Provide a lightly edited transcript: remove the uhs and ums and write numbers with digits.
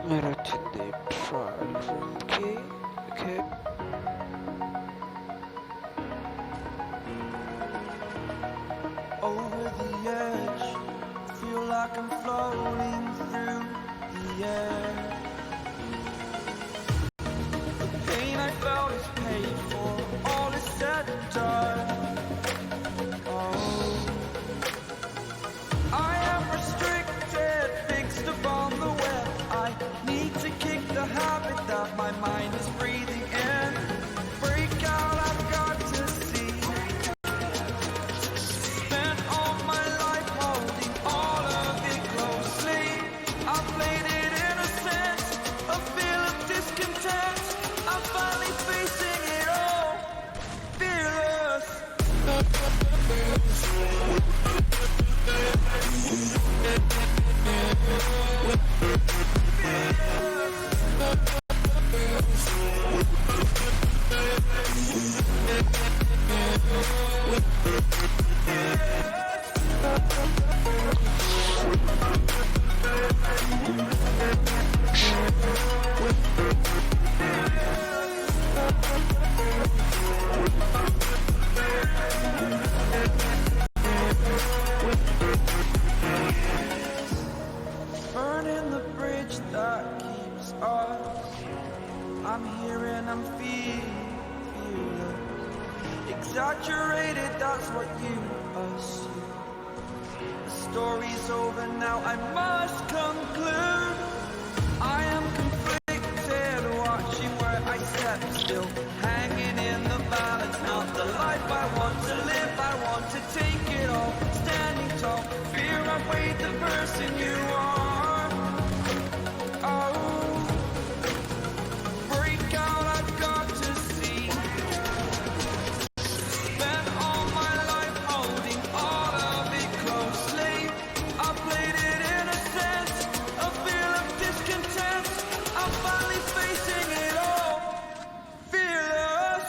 Marathon trial. Okay, okay. Over the edge, feel like I'm floating through the air. The pain I felt is paid for, all is said and done. Oh, I am restricted, fixed upon the web. I need to kick the habit that my mind is breathing in. Break out, I've got to see. Spent all my life holding all of it closely. I played it innocent, a feel of discontent. I'm finally facing it all, fearless. Burning the bridge that keeps us. I'm here and I'm feeling exaggerated, that's what you assume. The story's over now, I must conclude. I am conflicted, watching where I step still, hanging in the balance. Not the life I want to live, I want to take it all. Standing tall, fear I've weighed the person you are. Oh, break out, I've got to see. Spent all my life holding all of it closely. I played it innocent, a feel of discontent. I'm finally facing it all, fearless.